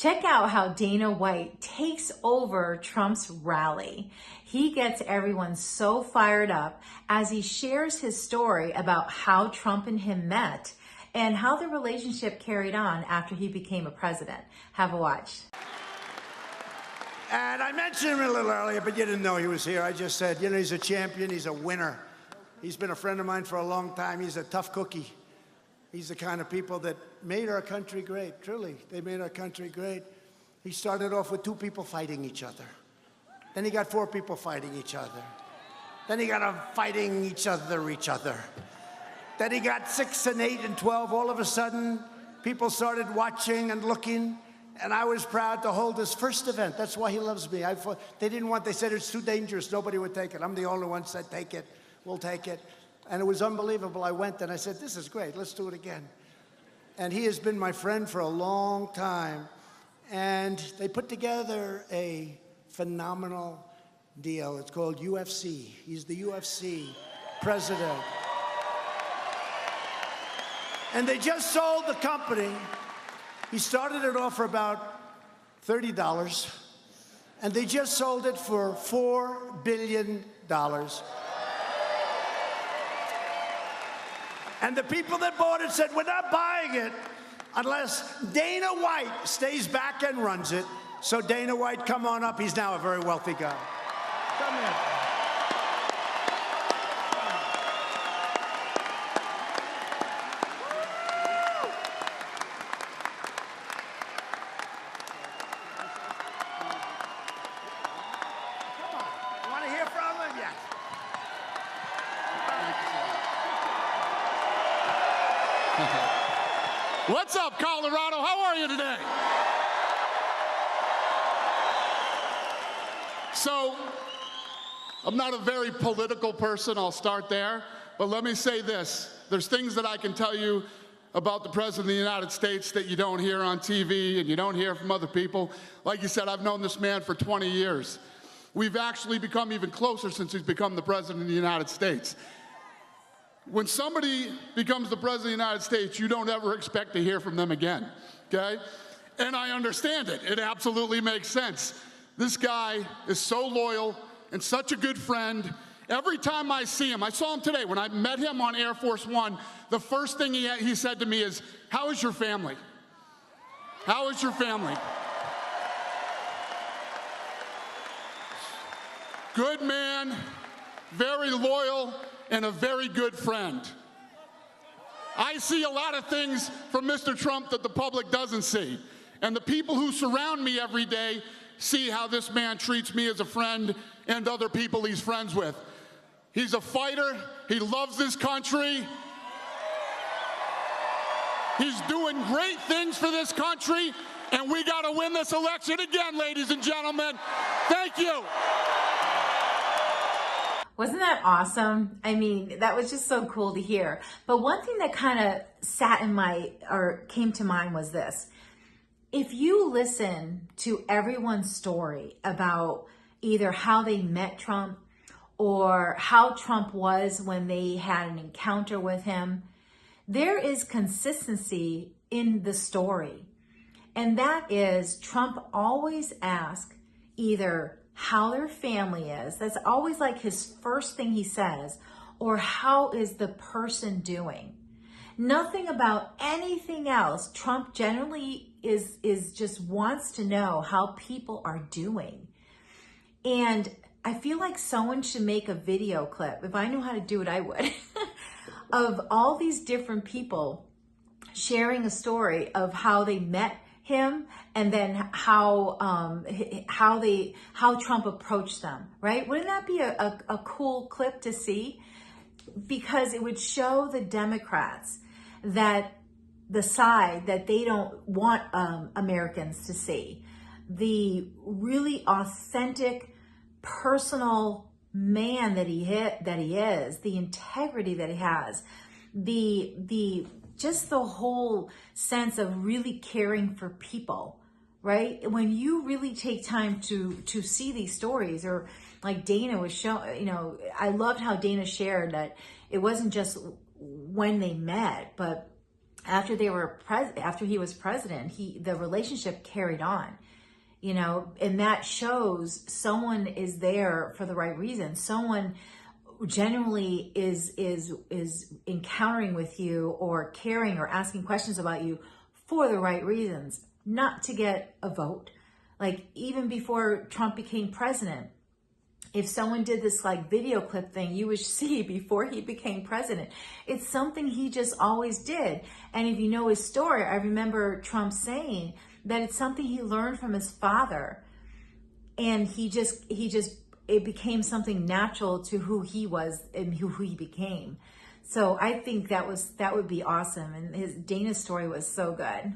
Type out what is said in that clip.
Check out how Dana White takes over Trump's rally. He gets everyone so fired up as he shares his story about how Trump and him met and how the relationship carried on after he became a president. Have a watch. And I mentioned him a little earlier, but you didn't know he was here. I just said, you know, he's a champion, he's a winner. He's been a friend of mine for a long time. He's a tough cookie. He's the kind of people that made our country great, truly. They made our country great. He started off with 2 people fighting each other. Then he got 4 people fighting each other. Then he got them fighting each other. Then he got 6 and 8 and 12. All of a sudden, people started watching and looking, and I was proud to hold his first event. That's why he loves me. They said it's too dangerous. Nobody would take it. I'm the only one who said, take it. We'll take it. And it was unbelievable. I went and I said, this is great. Let's do it again. And he has been my friend for a long time. And they put together a phenomenal deal. It's called UFC. He's the UFC president. And they just sold the company. He started it off for about $30. And they just sold it for $4 billion. And the people that bought it said, we're not buying it unless Dana White stays back and runs it. So Dana White, come on up. He's now a very wealthy guy. Come in. Come on. You want to hear from him? Yes. What's up, Colorado? How are you today? So, I'm not a very political person, I'll start there, but let me say this. There's things that I can tell you about the President of the United States that you don't hear on TV and you don't hear from other people. Like you said, I've known this man for 20 years. We've actually become even closer since he's become the President of the United States. When somebody becomes the President of the United States, you don't ever expect to hear from them again, okay? And I understand it. It absolutely makes sense. This guy is so loyal and such a good friend. Every time I see him, I saw him today. When I met him on Air Force One, the first thing he said to me is, how is your family? How is your family? Good man, very loyal, and a very good friend. I see a lot of things from Mr. Trump that the public doesn't see. And the people who surround me every day see how this man treats me as a friend and other people he's friends with. He's a fighter. He loves this country. He's doing great things for this country, and we got to win this election again, ladies and gentlemen. Thank you. Wasn't that awesome? I mean, that was just so cool to hear. But one thing that kind of came to mind was this. If you listen to everyone's story about either how they met Trump or how Trump was when they had an encounter with him, there is consistency in the story. And that is, Trump always asks either how their family is. That's always like his first thing he says, or how is the person doing? Nothing about anything else. Trump generally is just wants to know how people are doing. And I feel like someone should make a video clip. If I knew how to do it, I would. Of all these different people sharing a story of how they met him, and then how Trump approached them, right? Wouldn't that be a cool clip to see? Because it would show the Democrats that the side that they don't want Americans to see, the really authentic, personal man that he is, the integrity that he has, just the whole sense of really caring for people, right? When you really take time to see these stories, or like Dana was showing, you know, I loved how Dana shared that it wasn't just when they met, but after after he was president, the relationship carried on, you know, and that shows someone is there for the right reason. Someone genuinely is encountering with you or caring or asking questions about you for the right reasons, not to get a vote. Like even before Trump became president, if someone did this like video clip thing, you would see before he became president. It's something he just always did. And if you know his story, I remember Trump saying that it's something he learned from his father. And it became something natural to who he was and who he became. So I think that would be awesome. And Dana's story was so good.